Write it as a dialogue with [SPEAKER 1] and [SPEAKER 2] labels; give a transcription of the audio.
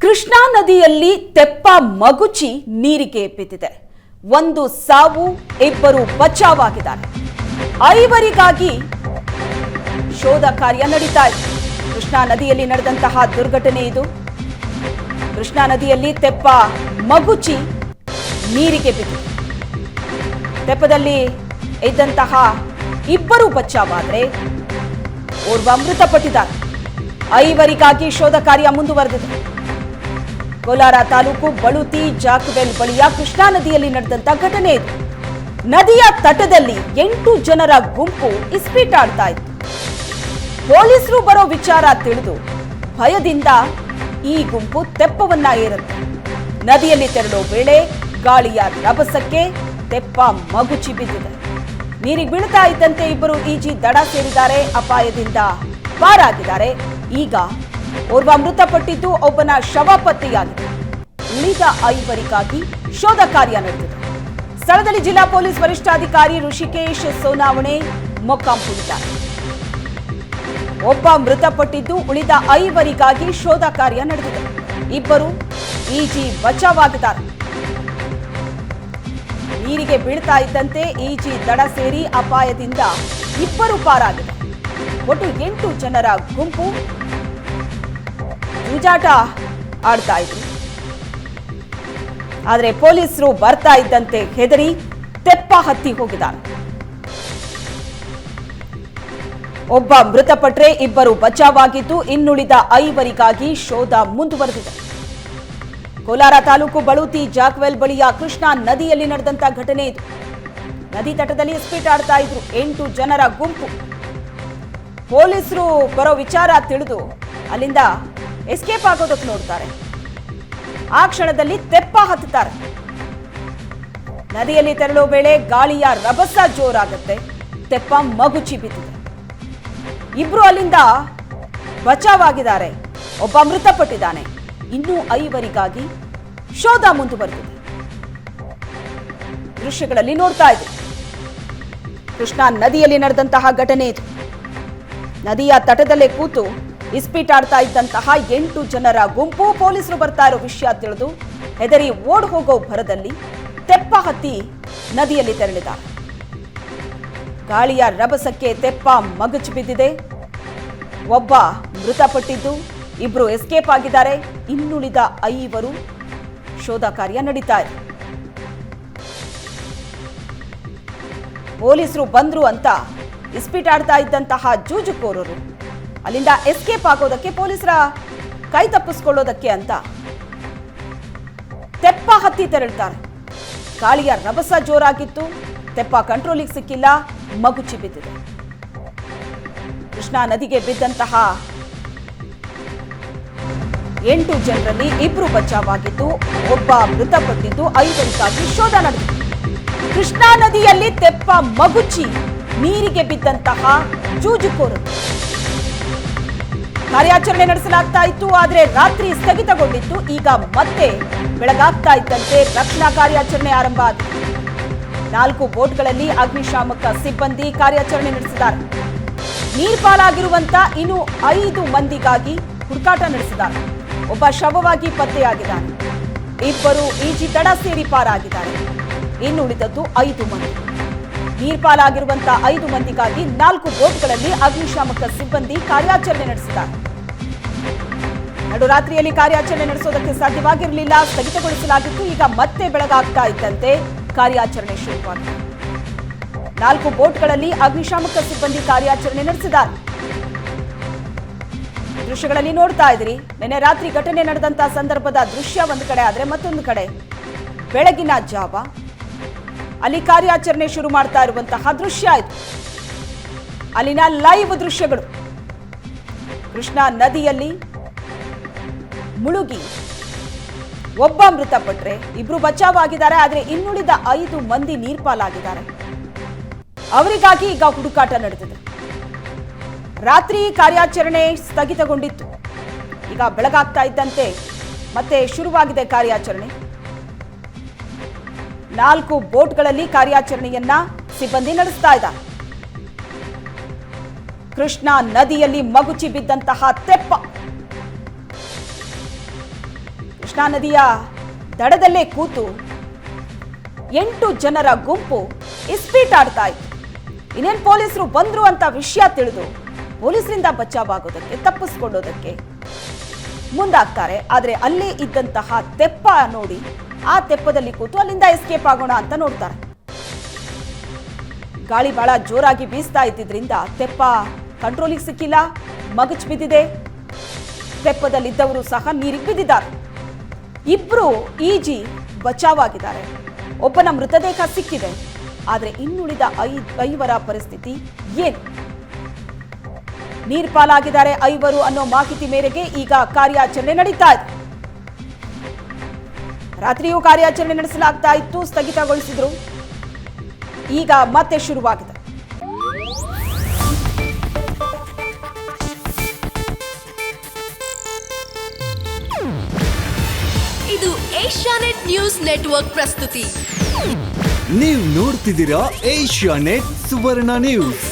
[SPEAKER 1] ಕೃಷ್ಣಾ ನದಿಯಲ್ಲಿ ತೆಪ್ಪ ಮಗುಚಿ ನೀರಿಗೆ ಬಿದ್ದಿದೆ. ಒಂದು ಸಾವು, ಇಬ್ಬರು ಬಚಾವಾಗಿದ್ದಾರೆ. ಐವರಿಗಾಗಿ ಶೋಧ ಕಾರ್ಯ ನಡೀತಾ ಇದೆ. ಕೃಷ್ಣಾ ನದಿಯಲ್ಲಿ ನಡೆದಂತಹ ದುರ್ಘಟನೆ ಇದು. ಕೃಷ್ಣಾ ನದಿಯಲ್ಲಿ ತೆಪ್ಪ ಮಗುಚಿ ನೀರಿಗೆ ಬಿದ್ದಿದೆ. ತೆಪ್ಪದಲ್ಲಿ ಇದ್ದಂತಹ ಇಬ್ಬರು ಬಚಾವಾದರೆ ಓರ್ವ ಮೃತಪಟ್ಟಿದ್ದಾರೆ. ಐವರಿಗಾಗಿ ಶೋಧ ಕಾರ್ಯ ಮುಂದುವರೆದಿದೆ. ಕೋಲಾರ ತಾಲೂಕು ಬಳುತಿ ಜಾಕವೆಲ್ ಬಳಿಯ ಕೃಷ್ಣಾ ನದಿಯಲ್ಲಿ ನಡೆದಂತ ಘಟನೆ ಇದು. ನದಿಯ ತಟದಲ್ಲಿ 8 ಜನರ ಗುಂಪು ಇಸ್ಪೀಟಾಡ್ತಾ ಇತ್ತು. ಪೊಲೀಸರು ಬರೋ ವಿಚಾರ ತಿಳಿದು ಭಯದಿಂದ ಈ ಗುಂಪು ತೆಪ್ಪವನ್ನ ಏರುತ್ತೆ. ನದಿಯಲ್ಲಿ ತೆರಳೋ ವೇಳೆ ಗಾಳಿಯ ರಭಸಕ್ಕೆ ತೆಪ್ಪ ಮಗುಚಿ ಬಿದ್ದಿದೆ. ನೀರಿಗೆ ಬೀಳ್ತಾ ಇದ್ದಂತೆ ಇಬ್ಬರು ಈಜಿ ದಡ ಸೇರಿದ್ದಾರೆ, ಅಪಾಯದಿಂದ ಪಾರಾಗಿದ್ದಾರೆ. ಈಗ ಓರ್ವ ಮೃತಪಟ್ಟಿದ್ದು, ಒಬ್ಬನ ಶವ ಪತ್ತೆಯಾಗಿದೆ. ಉಳಿದ ಐವರಿಗಾಗಿ ಶೋಧ ಕಾರ್ಯ ನಡೆದಿದೆ. ಸ್ಥಳದಲ್ಲಿ ಜಿಲ್ಲಾ ಪೊಲೀಸ್ ವರಿಷ್ಠಾಧಿಕಾರಿ ಋಷಿಕೇಶ್ ಸೋನಾವಣೆ ಮೊಕ್ಕಾಂ ಹೂಡಿದ್ದಾರೆ. ಒಬ್ಬ ಮೃತಪಟ್ಟಿದ್ದು, ಉಳಿದ ಐವರಿಗಾಗಿ ಶೋಧ ಕಾರ್ಯ ನಡೆದಿದೆ. ಇಬ್ಬರು ಈಜಿ ಬಚಾವಾಗಿದ್ದಾರೆ. ನೀರಿಗೆ ಬೀಳ್ತಾ ಇದ್ದಂತೆ ಈಜಿ ದಡ ಸೇರಿ ಅಪಾಯದಿಂದ ಇಬ್ಬರು ಪಾರಾಗಿದ್ದಾರೆ. ಒಟ್ಟು 8 ಜನರ ಗುಂಪು ಜೂಜಾಟ ಆಡ್ತಾ ಇದ್ರು. ಆದರೆ ಪೊಲೀಸರು ಬರ್ತಾ ಇದ್ದಂತೆ ಹೆದರಿ ತೆಪ್ಪ ಹತ್ತಿ ಹೋಗಿದ್ದಾರೆ. ಒಬ್ಬ ಮೃತಪಟ್ಟರೆ ಇಬ್ಬರು ಬಚಾವಾಗಿದ್ದು, ಇನ್ನುಳಿದ ಐವರಿಗಾಗಿ ಶೋಧ ಮುಂದುವರೆದಿದೆ. ಕೋಲಾರ ತಾಲೂಕು ಬಳುತಿ ಜಾಕವೆಲ್ ಬಳಿಯ ಕೃಷ್ಣಾ ನದಿಯಲ್ಲಿ ನಡೆದಂತ ಘಟನೆ ಇದು. ನದಿ ತಟದಲ್ಲಿ ಇಸ್ಪೀಟಾಡ್ತಾ ಇದ್ರು 8 ಜನರ ಗುಂಪು. ಪೊಲೀಸರು ಬರೋ ವಿಚಾರ ತಿಳಿದು ಅಲ್ಲಿಂದ ಎಸ್ಕೇಪ್ ಆಗೋದಕ್ಕೆ ನೋಡ್ತಾರೆ. ಆ ಕ್ಷಣದಲ್ಲಿ ತೆಪ್ಪ ಹತ್ತುತ್ತಾರೆ. ನದಿಯಲ್ಲಿ ತೆರಳೋ ವೇಳೆ ಗಾಳಿಯ ರಭಸ ಜೋರಾಗುತ್ತೆ. ತೆಪ್ಪ ಮಗುಚಿ ಬಿದ್ದಿದೆ. ಇಬ್ರು ಅಲ್ಲಿಂದ ಬಚಾವಾಗಿದ್ದಾರೆ. ಒಬ್ಬ ಮೃತಪಟ್ಟಿದ್ದಾನೆ. ಇನ್ನೂ ಐವರಿಗಾಗಿ ಶೋಧ ಮುಂದುವರೆದಿದೆ. ದೃಶ್ಯಗಳಲ್ಲಿ ನೋಡ್ತಾ ಇದೆ. ಕೃಷ್ಣಾ ನದಿಯಲ್ಲಿ ನಡೆದಂತಹ ಘಟನೆ ಇದು. ನದಿಯ ತಟದಲ್ಲೇ ಕೂತು ಇಸ್ಪೀಟಾಡ್ತಾ ಇದ್ದಂತಹ 8 ಜನರ ಗುಂಪು ಪೊಲೀಸರು ಬರ್ತಾ ಇರೋ ವಿಷಯ ತಿಳಿದು ಹೆದರಿ ಓಡ್ ಹೋಗೋ ಭರದಲ್ಲಿ ತೆಪ್ಪ ಹತ್ತಿ ನದಿಯಲ್ಲಿ ತೆರಳಿದ್ದಾರೆ. ಗಾಳಿಯ ರಭಸಕ್ಕೆ ತೆಪ್ಪ ಮಗುಚಿ ಬಿದ್ದಿದೆ. ಒಬ್ಬ ಮೃತಪಟ್ಟಿದ್ದು, ಇಬ್ರು ಎಸ್ಕೇಪ್ ಆಗಿದ್ದಾರೆ. ಇನ್ನುಳಿದ 5 ಶೋಧ ಕಾರ್ಯ ನಡೀತಾ ಇದೆ. ಪೊಲೀಸರು ಬಂದ್ರು ಅಂತ ಇಸ್ಪೀಟಾಡ್ತಾ ಇದ್ದಂತಹ ಜೂಜುಕೋರರು ಅಲ್ಲಿಂದ ಎಸ್ಕೇಪ್ ಆಗೋದಕ್ಕೆ, ಪೊಲೀಸರ ಕೈ ತಪ್ಪಿಸ್ಕೊಳ್ಳೋದಕ್ಕೆ ಅಂತ ತೆಪ್ಪ ಹತ್ತಿ ತೆರಳ್ತಾರೆ. ಗಾಳಿಯ ರಭಸ ಜೋರಾಗಿತ್ತು. ತೆಪ್ಪ ಕಂಟ್ರೋಲಿಗೆ ಸಿಕ್ಕಿಲ್ಲ, ಮಗುಚಿ ಬಿದ್ದಿದೆ. ಕೃಷ್ಣಾ ನದಿಗೆ ಬಿದ್ದಂತಹ 8 ಜನರಲ್ಲಿ ಇಬ್ರು ಬಚಾವಾಗಿದ್ದು, ಒಬ್ಬ ಮೃತಪಟ್ಟಿದ್ದು, ಐವರಿಗಾಗಿ ಶೋಧ ನಡೆದಿದೆ. ಕೃಷ್ಣಾ ನದಿಯಲ್ಲಿ ತೆಪ್ಪ ಮಗುಚಿ ನೀರಿಗೆ ಬಿದ್ದಂತಹ ಜೂಜುಕೋರರು ಕಾರ್ಯಾಚರಣೆ ನಡೆಸಲಾಗ್ತಾ ಇತ್ತು. ಆದರೆ ರಾತ್ರಿ ಸ್ಥಗಿತಗೊಂಡಿತ್ತು. ಈಗ ಮತ್ತೆ ಬೆಳಗಾಗ್ತಾ ಇದ್ದಂತೆ ರಕ್ಷಣಾ ಕಾರ್ಯಾಚರಣೆ ಆರಂಭ ಆಗಿದೆ. 4 ಬೋಟ್ಗಳಲ್ಲಿ ಅಗ್ನಿಶಾಮಕ ಸಿಬ್ಬಂದಿ ಕಾರ್ಯಾಚರಣೆ ನಡೆಸಿದ್ದಾರೆ. ನೀರ್ಪಾಲಾಗಿರುವಂತ ಇನ್ನು 5 ಮಂದಿಗಾಗಿ ಹುಡುಕಾಟ ನಡೆಸಿದ್ದಾರೆ. ಒಬ್ಬ ಶವವಾಗಿ ಪತ್ತೆಯಾಗಿದ್ದಾನೆ. ಇಬ್ಬರು ಈಜಿ ದಡ ಸೇರಿ ಪಾರಾಗಿದ್ದಾರೆ. ಇನ್ನುಳಿದದ್ದು 5 ಮಂದಿ. ನೀರ್ಪಾಲಾಗಿರುವಂತಹ 5 ಮಂದಿಗಾಗಿ 4 ಬೋಟ್ಗಳಲ್ಲಿ ಅಗ್ನಿಶಾಮಕ ಸಿಬ್ಬಂದಿ ಕಾರ್ಯಾಚರಣೆ ನಡೆಸಿದ್ದಾರೆ. ನಡುರಾತ್ರಿಯಲ್ಲಿ ಕಾರ್ಯಾಚರಣೆ ನಡೆಸೋದಕ್ಕೆ ಸಾಧ್ಯವಾಗಿರಲಿಲ್ಲ, ಸ್ಥಗಿತಗೊಳಿಸಲಾಗಿತ್ತು. ಈಗ ಮತ್ತೆ ಬೆಳಗಾಗ್ತಾ ಇದ್ದಂತೆ ಕಾರ್ಯಾಚರಣೆ ಶುರುವಾಗಿದೆ. 4 ಬೋಟ್ಗಳಲ್ಲಿ ಅಗ್ನಿಶಾಮಕ ಸಿಬ್ಬಂದಿ ಕಾರ್ಯಾಚರಣೆ ನಡೆಸಿದ್ದಾರೆ. ದೃಶ್ಯಗಳಲ್ಲಿ ನೋಡ್ತಾ ಇದ್ದೀರಿ. ನಿನ್ನೆ ರಾತ್ರಿ ಘಟನೆ ನಡೆದಂತಹ ಸಂದರ್ಭದ ದೃಶ್ಯ ಒಂದು ಕಡೆ ಆದ್ರೆ, ಮತ್ತೊಂದು ಕಡೆ ಬೆಳಗಿನ ಜಾವ ಅಲ್ಲಿ ಕಾರ್ಯಾಚರಣೆ ಶುರು ಮಾಡ್ತಾ ಇರುವಂತಹ ದೃಶ್ಯ ಇದು. ಅಲ್ಲಿನ ಲೈವ್ ದೃಶ್ಯಗಳು. ಕೃಷ್ಣಾ ನದಿಯಲ್ಲಿ ಮುಳುಗಿ ಒಬ್ಬ ಮೃತಪಟ್ಟರೆ ಇಬ್ರು ಬಚಾವಾಗಿದ್ದಾರೆ. ಆದರೆ ಇನ್ನುಳಿದ 5 ಮಂದಿ ನೀರ್ಪಾಲಾಗಿದ್ದಾರೆ. ಅವರಿಗಾಗಿ ಈಗ ಹುಡುಕಾಟ ನಡೆದಿದೆ. ರಾತ್ರಿ ಕಾರ್ಯಾಚರಣೆ ಸ್ಥಗಿತಗೊಂಡಿತ್ತು. ಈಗ ಬೆಳಗಾಗ್ತಾ ಇದ್ದಂತೆ ಮತ್ತೆ ಶುರುವಾಗಿದೆ ಕಾರ್ಯಾಚರಣೆ. 4 ಬೋಟ್ಗಳಲ್ಲಿ ಕಾರ್ಯಾಚರಣೆಯನ್ನ ಸಿಬ್ಬಂದಿ ನಡೆಸ್ತಾ ಇದ್ದಾರೆ. ಕೃಷ್ಣಾ ನದಿಯಲ್ಲಿ ಮಗುಚಿ ಬಿದ್ದಂತಹ ತೆಪ್ಪ ಕೃಷ್ಣಾ ನದಿಯ ದಡದಲ್ಲೇ ಕೂತು 8 ಜನರ ಗುಂಪು ಇಸ್ಪೀಟ್ ಆಡ್ತಾ ಇತ್ತು. ಇನ್ನೇನು ಪೊಲೀಸರು ಬಂದ್ರು ಅಂತ ವಿಷಯ ತಿಳಿದು ಪೊಲೀಸರಿಂದ ಬಚಾವಾಗೋದಕ್ಕೆ ತಪ್ಪಿಸ್ಕೊಳ್ಳೋದಕ್ಕೆ ಮುಂದಾಗ್ತಾರೆ. ಆದ್ರೆ ಅಲ್ಲೇ ಇದ್ದಂತಹ ತೆಪ್ಪ ನೋಡಿ ಆ ತೆಪ್ಪದಲ್ಲಿ ಕೂತು ಅಲ್ಲಿಂದ ಎಸ್ಕೇಪ್ ಆಗೋಣ ಅಂತ ನೋಡ್ತಾರೆ. ಗಾಳಿ ಬಹಳ ಜೋರಾಗಿ ಬೀಸ್ತಾ ಇದ್ದಿದ್ರಿಂದ ತೆಪ್ಪ ಕಂಟ್ರೋಲಿಗೆ ಸಿಕ್ಕಿಲ್ಲ, ಮಗಚ್ ಬಿದ್ದಿದೆ. ತೆಪ್ಪದಲ್ಲಿದ್ದವರು ಸಹ ನೀರಿಗೆ ಬಿದ್ದಿದ್ದಾರೆ. ಇಬ್ರು ಈಜಿ ಬಚಾವಾಗಿದ್ದಾರೆ. ಒಬ್ಬನ ಮೃತದೇಹ ಸಿಕ್ಕಿದೆ. ಆದ್ರೆ ಇನ್ನುಳಿದ 5 ಪರಿಸ್ಥಿತಿ ಏನು? ನೀರ್ಪಾಲಾಗಿದ್ದಾರೆ 5 ಅನ್ನೋ ಮಾಹಿತಿ ಮೇರೆಗೆ ಈಗ ಕಾರ್ಯಾಚರಣೆ ನಡೀತಾ ಇದೆ. ರಾತ್ರಿಯೂ ಕಾರ್ಯಾಚರಣೆ ನಡೆಸಲಾಗ್ತಾ ಇತ್ತು, ಸ್ಥಗಿತಗೊಳಿಸಿದ್ರು. ಈಗ ಮತ್ತೆ ಶುರುವಾಗಿದೆ.
[SPEAKER 2] ಇದು ಏಷ್ಯಾನೆಟ್ ನ್ಯೂಸ್ ನೆಟ್ವರ್ಕ್ ಪ್ರಸ್ತುತಿ.
[SPEAKER 3] ನೀವು ನೋಡ್ತಿದ್ದೀರಾ ಏಷ್ಯಾನೆಟ್ ಸುವರ್ಣ ನ್ಯೂಸ್.